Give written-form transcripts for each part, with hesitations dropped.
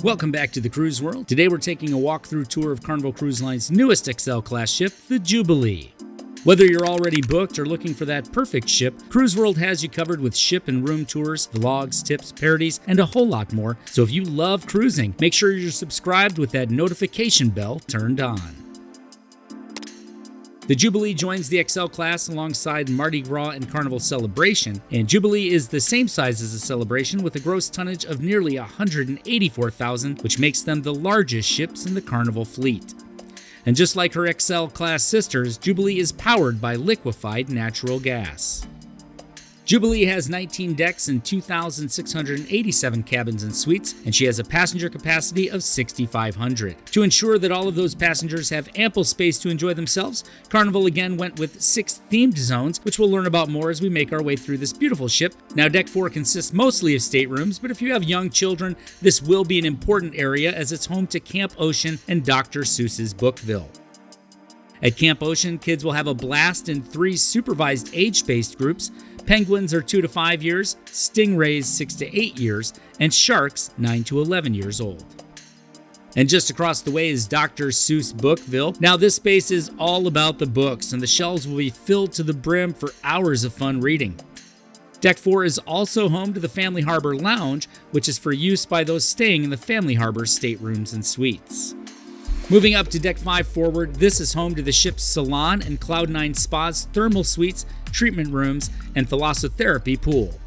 Welcome back to the Cruise World. Today we're taking a walkthrough tour of Carnival Cruise Line's newest XL class ship, the Jubilee. Whether you're already booked or looking for that perfect ship, Cruise World has you covered with ship and room tours, vlogs, tips, parodies, and a whole lot more. So if you love cruising, make sure you're subscribed with that notification bell turned on. The Jubilee joins the XL class alongside Mardi Gras and Carnival Celebration, and Jubilee is the same size as the Celebration with a gross tonnage of nearly 184,000, which makes them the largest ships in the Carnival Fleet. And just like her XL class sisters, Jubilee is powered by liquefied natural gas. Jubilee has 19 decks and 2,687 cabins and suites, and she has a passenger capacity of 6,500. To ensure that all of those passengers have ample space to enjoy themselves, Carnival again went with 6 themed zones, which we'll learn about more as we make our way through this beautiful ship. Now, Deck 4 consists mostly of staterooms, but if you have young children, this will be an important area as it's home to Camp Ocean and Dr. Seuss's Bookville. At Camp Ocean, kids will have a blast in 3 supervised age-based groups. Penguins are 2 to 5 years, stingrays 6 to 8 years, and sharks 9 to 11 years old. And just across the way is Dr. Seuss Bookville. Now this space is all about the books, and the shelves will be filled to the brim for hours of fun reading. Deck 4 is also home to the Family Harbor Lounge, which is for use by those staying in the Family Harbor staterooms and suites. Moving up to Deck 5 forward, this is home to the ship's Salon and Cloud 9 spas, thermal suites, treatment rooms, and thalassotherapy pool.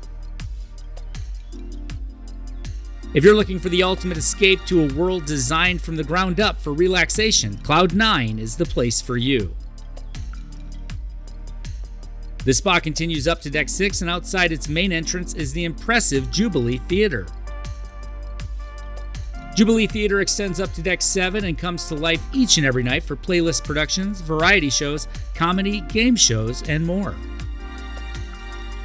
If you're looking for the ultimate escape to a world designed from the ground up for relaxation, Cloud 9 is the place for you. The spa continues up to Deck 6, and outside its main entrance is the impressive Jubilee Theater. Jubilee Theater extends up to Deck 7 and comes to life each and every night for playlist productions, variety shows, comedy, game shows, and more.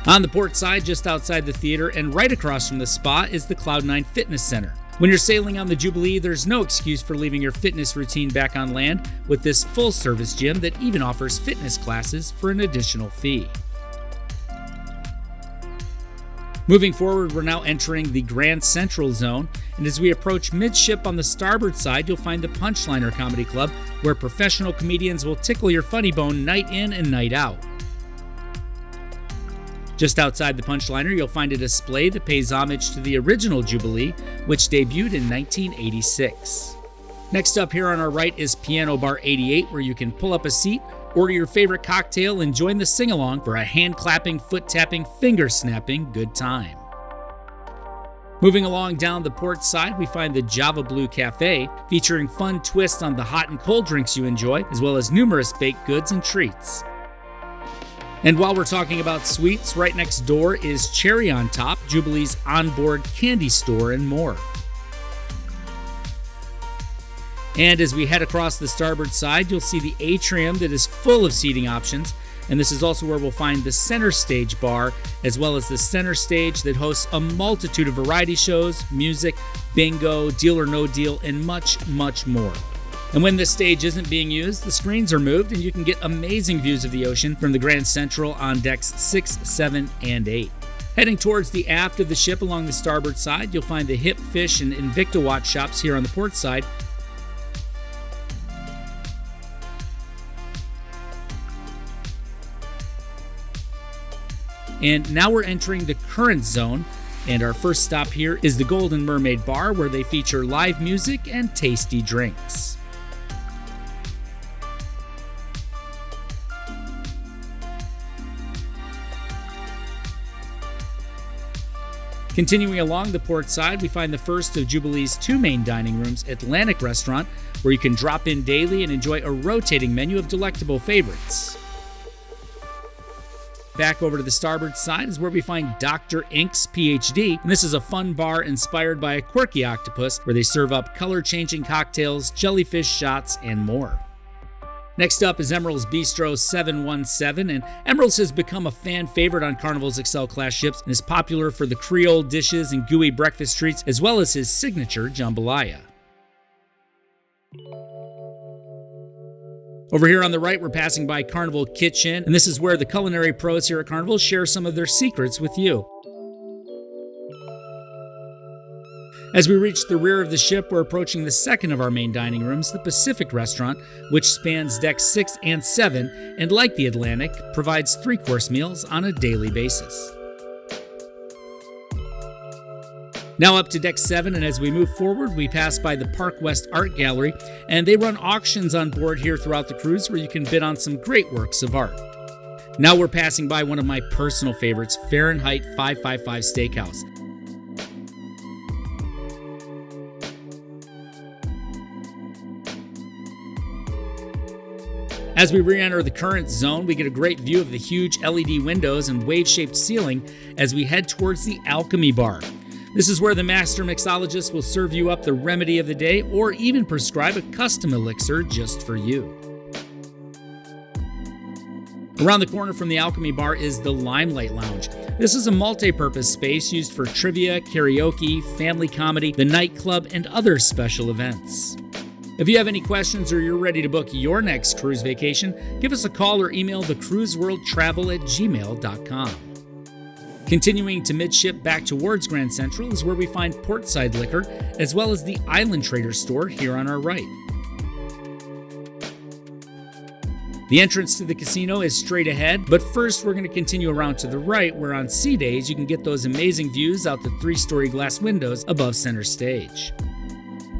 On the port side, just outside the theater and right across from the spa, is the Cloud 9 Fitness Center. When you're sailing on the Jubilee, there's no excuse for leaving your fitness routine back on land with this full-service gym that even offers fitness classes for an additional fee. Moving forward, we're now entering the Grand Central Zone, and as we approach midship on the starboard side, you'll find the Punchliner Comedy Club, where professional comedians will tickle your funny bone night in and night out. Just outside the Punchliner, you'll find a display that pays homage to the original Jubilee, which debuted in 1986. Next up here on our right is Piano Bar 88, where you can pull up a seat, order your favorite cocktail, and join the sing-along for a hand-clapping, foot-tapping, finger-snapping good time. Moving along down the port side, we find the Java Blue Cafe, featuring fun twists on the hot and cold drinks you enjoy, as well as numerous baked goods and treats. And while we're talking about sweets, right next door is Cherry on Top, Jubilee's onboard candy store, and more. And as we head across the starboard side, you'll see the atrium that is full of seating options, and this is also where we'll find the center stage bar, as well as the center stage that hosts a multitude of variety shows, music, bingo, deal or no deal, and much, much more. And when this stage isn't being used, the screens are moved and you can get amazing views of the ocean from the Grand Central on decks 6, 7, and 8. Heading towards the aft of the ship along the starboard side, you'll find the Hip Fish and Invicta Watch shops here on the port side. And now we're entering the current zone, and our first stop here is the Golden Mermaid Bar, where they feature live music and tasty drinks. Continuing along the port side, we find the first of Jubilee's 2 main dining rooms, Atlantic Restaurant, where you can drop in daily and enjoy a rotating menu of delectable favorites. Back over to the starboard side is where we find Dr. Ink's PhD, and this is a fun bar inspired by a quirky octopus where they serve up color-changing cocktails, jellyfish shots, and more. Next up is Emeril's Bistro 717, and Emeril's has become a fan favorite on Carnival's XL class ships and is popular for the Creole dishes and gooey breakfast treats, as well as his signature jambalaya. Over here on the right, we're passing by Carnival Kitchen, and this is where the culinary pros here at Carnival share some of their secrets with you. As we reach the rear of the ship, we're approaching the second of our main dining rooms, the Pacific Restaurant, which spans decks 6 and 7, and like the Atlantic, provides 3-course meals on a daily basis. Now up to deck 7, and as we move forward, we pass by the Park West Art Gallery, and they run auctions on board here throughout the cruise where you can bid on some great works of art. Now we're passing by one of my personal favorites, Fahrenheit 555 Steakhouse. As we re-enter the current zone, we get a great view of the huge LED windows and wave-shaped ceiling as we head towards the Alchemy bar. This is where the master mixologist will serve you up the remedy of the day or even prescribe a custom elixir just for you. Around the corner from the Alchemy bar is the Limelight Lounge. This is a multi-purpose space used for trivia, karaoke, family comedy, the nightclub, and other special events. If you have any questions or you're ready to book your next cruise vacation, give us a call or email thecruiseworldtravel@gmail.com. Continuing to midship back towards Grand Central is where we find Portside Liquor, as well as the Island Trader store here on our right. The entrance to the casino is straight ahead, but first we're going to continue around to the right, where on sea days you can get those amazing views out the 3-story glass windows above center stage.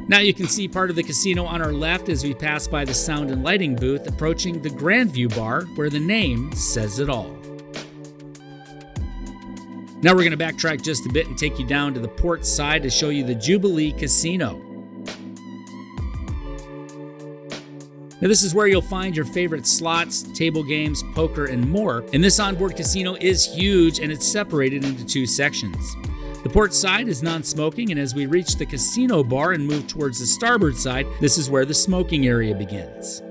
Now you can see part of the casino on our left as we pass by the sound and lighting booth, approaching the Grandview bar, where the name says it all. Now we're going to backtrack just a bit and take you down to the port side to show you the Jubilee Casino. Now this is where you'll find your favorite slots, table games, poker, and more. And this onboard casino is huge, and it's separated into 2 sections. The port side is non-smoking, and as we reach the casino bar and move towards the starboard side, this is where the smoking area begins.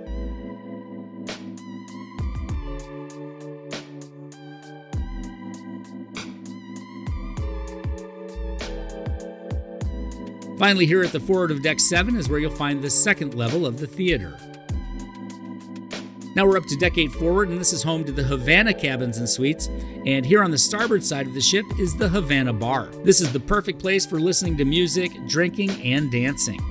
Finally, here at the forward of Deck 7 is where you'll find the second level of the theater. Now we're up to Deck 8 forward, and this is home to the Havana cabins and suites. And here on the starboard side of the ship is the Havana bar. This is the perfect place for listening to music, drinking, and dancing.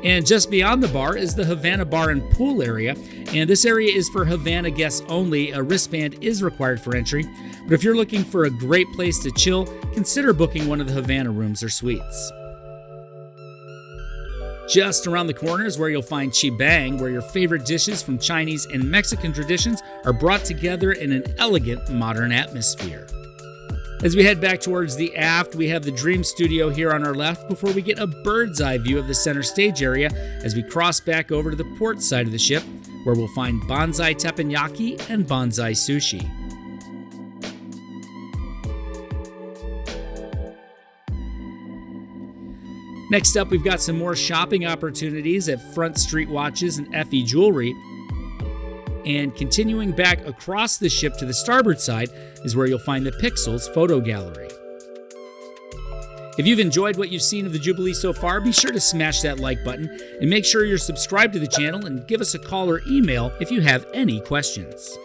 And just beyond the bar is the Havana bar and pool area. And this area is for Havana guests only. A wristband is required for entry. But if you're looking for a great place to chill, consider booking one of the Havana rooms or suites. Just around the corner is where you'll find ChiBang, where your favorite dishes from Chinese and Mexican traditions are brought together in an elegant, modern atmosphere. As we head back towards the aft, we have the Dream Studio here on our left before we get a bird's eye view of the center stage area as we cross back over to the port side of the ship, where we'll find Bonsai Teppanyaki and Bonsai Sushi. Next up, we've got some more shopping opportunities at Front Street Watches and FE Jewelry. And continuing back across the ship to the starboard side is where you'll find the Pixels Photo Gallery. If you've enjoyed what you've seen of the Jubilee so far, be sure to smash that like button and make sure you're subscribed to the channel and give us a call or email if you have any questions.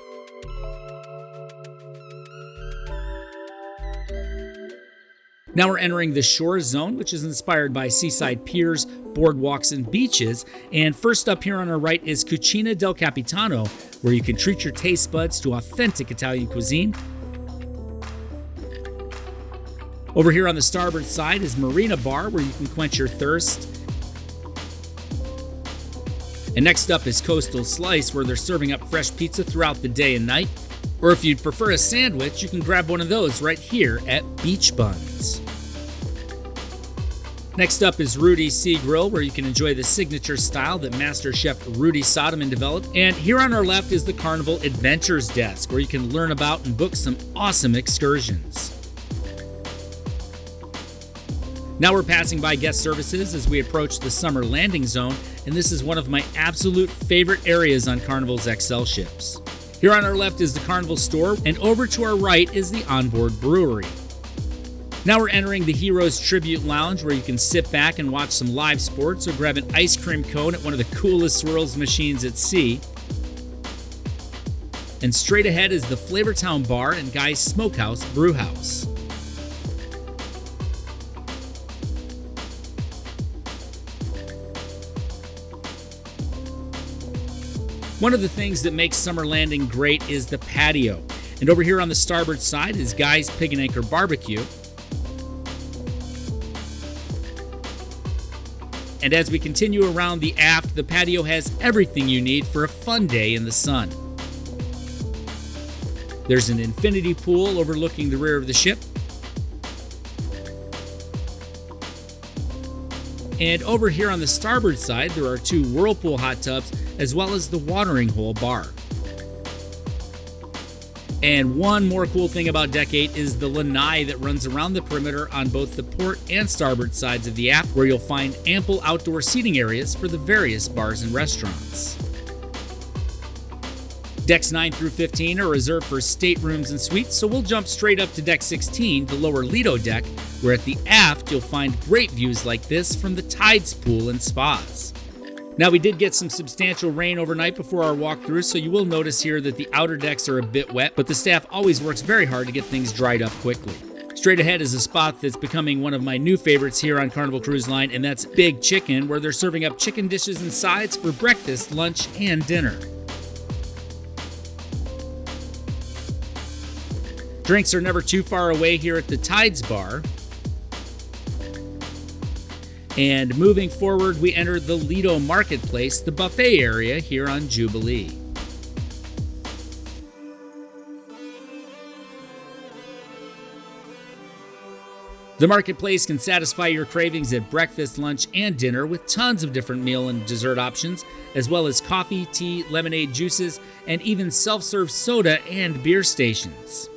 Now we're entering the shore zone, which is inspired by seaside piers, boardwalks, and beaches. And first up here on our right is Cucina del Capitano, where you can treat your taste buds to authentic Italian cuisine. Over here on the starboard side is Marina Bar, where you can quench your thirst. And next up is Coastal Slice, where they're serving up fresh pizza throughout the day and night. Or if you'd prefer a sandwich, you can grab one of those right here at Beach Buns. Next up is Rudy's Sea Grill, where you can enjoy the signature style that Master Chef Rudy Soderman developed. And here on our left is the Carnival Adventures Desk, where you can learn about and book some awesome excursions. Now we're passing by guest services as we approach the summer landing zone, and this is one of my absolute favorite areas on Carnival's XL ships. Here on our left is the Carnival store, and over to our right is the onboard brewery. Now we're entering the Heroes Tribute Lounge, where you can sit back and watch some live sports or grab an ice cream cone at one of the coolest swirls machines at sea. And straight ahead is the Flavortown Bar and Guy's Smokehouse Brewhouse. One of the things that makes summer landing great is the patio. And over here on the starboard side is Guy's Pig and Anchor Barbecue. And as we continue around the aft, the patio has everything you need for a fun day in the sun. There's an infinity pool overlooking the rear of the ship. And over here on the starboard side, there are 2 Whirlpool hot tubs, as well as the watering hole bar. And one more cool thing about Deck 8 is the lanai that runs around the perimeter on both the port and starboard sides of the aft, where you'll find ample outdoor seating areas for the various bars and restaurants. Decks 9 through 15 are reserved for staterooms and suites, so we'll jump straight up to Deck 16, the lower Lido deck, where at the aft you'll find great views like this from the Tides pool and spas. Now, we did get some substantial rain overnight before our walkthrough, so you will notice here that the outer decks are a bit wet, but the staff always works very hard to get things dried up quickly. Straight ahead is a spot that's becoming one of my new favorites here on Carnival Cruise Line, and that's Big Chicken, where they're serving up chicken dishes and sides for breakfast, lunch, and dinner. Drinks are never too far away here at the Tides bar. And moving forward, we enter the Lido Marketplace, the buffet area here on Jubilee. The marketplace can satisfy your cravings at breakfast, lunch, and dinner with tons of different meal and dessert options, as well as coffee, tea, lemonade, juices, and even self-serve soda and beer stations.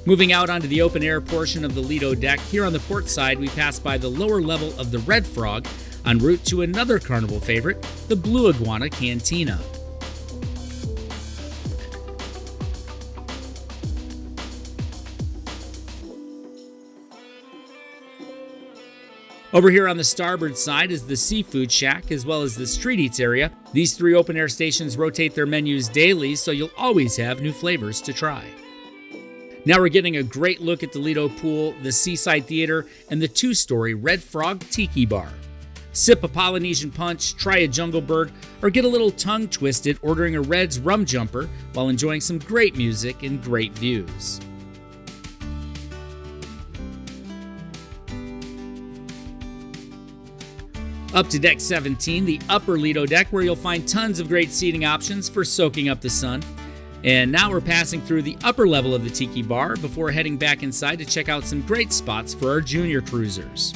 Moving out onto the open air portion of the Lido deck, here on the port side, we pass by the lower level of the Red Frog en route to another Carnival favorite, the Blue Iguana Cantina. Over here on the starboard side is the Seafood Shack, as well as the Street Eats area. These 3 open air stations rotate their menus daily, so you'll always have new flavors to try. Now we're getting a great look at the Lido pool, the Seaside Theater, and the 2-story Red Frog Tiki Bar. Sip a Polynesian punch, try a jungle bird, or get a little tongue twisted ordering a Red's Rum Jumper while enjoying some great music and great views. Up to Deck 17, the upper Lido deck, where you'll find tons of great seating options for soaking up the sun. And now we're passing through the upper level of the Tiki Bar before heading back inside to check out some great spots for our junior cruisers.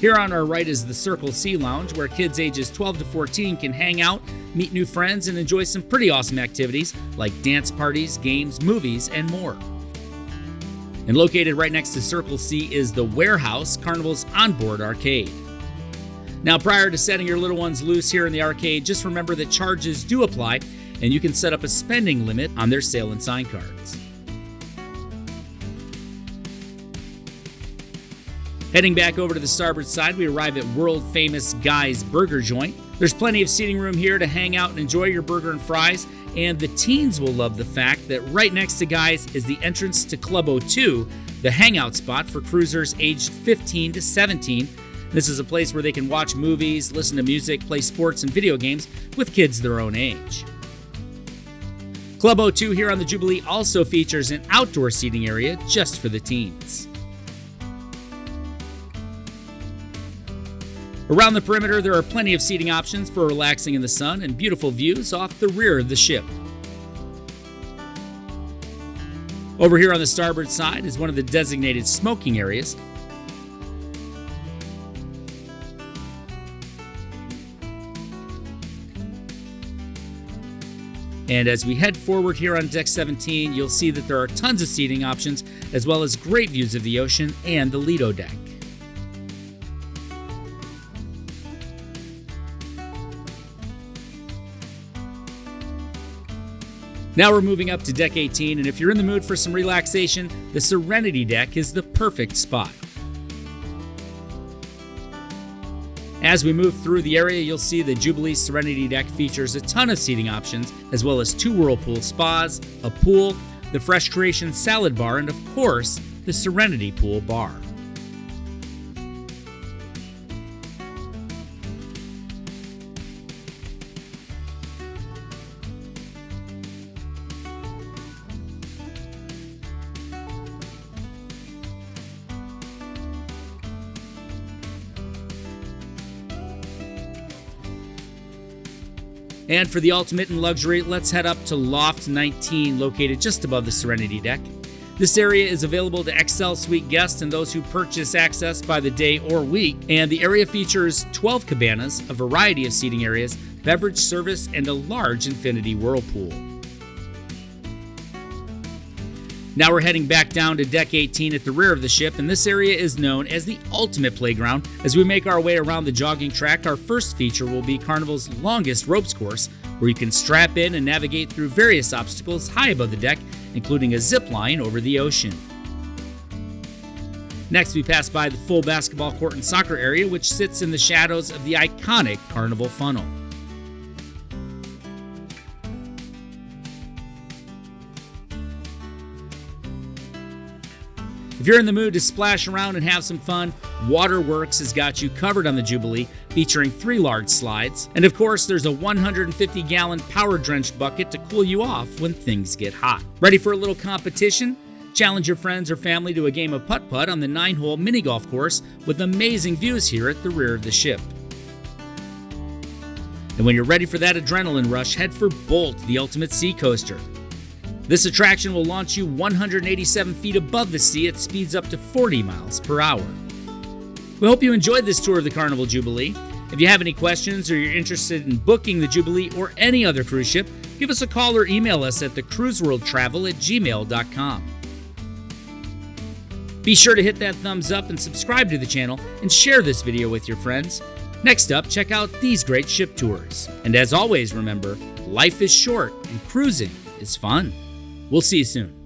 Here on our right is the Circle C Lounge, where kids ages 12 to 14 can hang out, meet new friends, and enjoy some pretty awesome activities like dance parties, games, movies, and more. And located right next to Circle C is the Warehouse, Carnival's onboard arcade. Now, prior to setting your little ones loose here in the arcade, just remember that charges do apply, and you can set up a spending limit on their sale and sign cards. Heading back over to the starboard side, we arrive at world-famous Guy's Burger Joint. There's plenty of seating room here to hang out and enjoy your burger and fries, and the teens will love the fact that right next to Guy's is the entrance to Club 02, the hangout spot for cruisers aged 15 to 17. This is a place where they can watch movies, listen to music, play sports, and video games with kids their own age. Club 02 here on the Jubilee also features an outdoor seating area just for the teens. Around the perimeter, there are plenty of seating options for relaxing in the sun and beautiful views off the rear of the ship. Over here on the starboard side is one of the designated smoking areas. And as we head forward here on Deck 17, you'll see that there are tons of seating options, as well as great views of the ocean and the Lido deck. Now we're moving up to Deck 18, and if you're in the mood for some relaxation, the Serenity deck is the perfect spot. As we move through the area, you'll see the Jubilee Serenity deck features a ton of seating options, as well as 2 Whirlpool spas, a pool, the Fresh Creation salad bar, and of course, the Serenity pool bar. And for the ultimate in luxury, let's head up to Loft 19, located just above the Serenity deck. This area is available to XL Suite guests and those who purchase access by the day or week, and the area features 12 cabanas, a variety of seating areas, beverage service, and a large infinity whirlpool. Now we're heading back down to Deck 18 at the rear of the ship, and this area is known as the ultimate playground. As we make our way around the jogging track, our first feature will be Carnival's longest ropes course, where you can strap in and navigate through various obstacles high above the deck, including a zip line over the ocean. Next, we pass by the full basketball court and soccer area, which sits in the shadows of the iconic Carnival funnel. If you're in the mood to splash around and have some fun, Waterworks has got you covered on the Jubilee, featuring 3 large slides. And of course, there's a 150-gallon power-drenched bucket to cool you off when things get hot. Ready for a little competition? Challenge your friends or family to a game of putt-putt on the 9-hole mini-golf course with amazing views here at the rear of the ship. And when you're ready for that adrenaline rush, head for Bolt, the ultimate Seacoaster. This attraction will launch you 187 feet above the sea at speeds up to 40 miles per hour. We hope you enjoyed this tour of the Carnival Jubilee. If you have any questions or you're interested in booking the Jubilee or any other cruise ship, give us a call or email us at thecruiseworldtravel@gmail.com. Be sure to hit that thumbs up and subscribe to the channel and share this video with your friends. Next up, check out these great ship tours. And as always, remember, life is short and cruising is fun. We'll see you soon.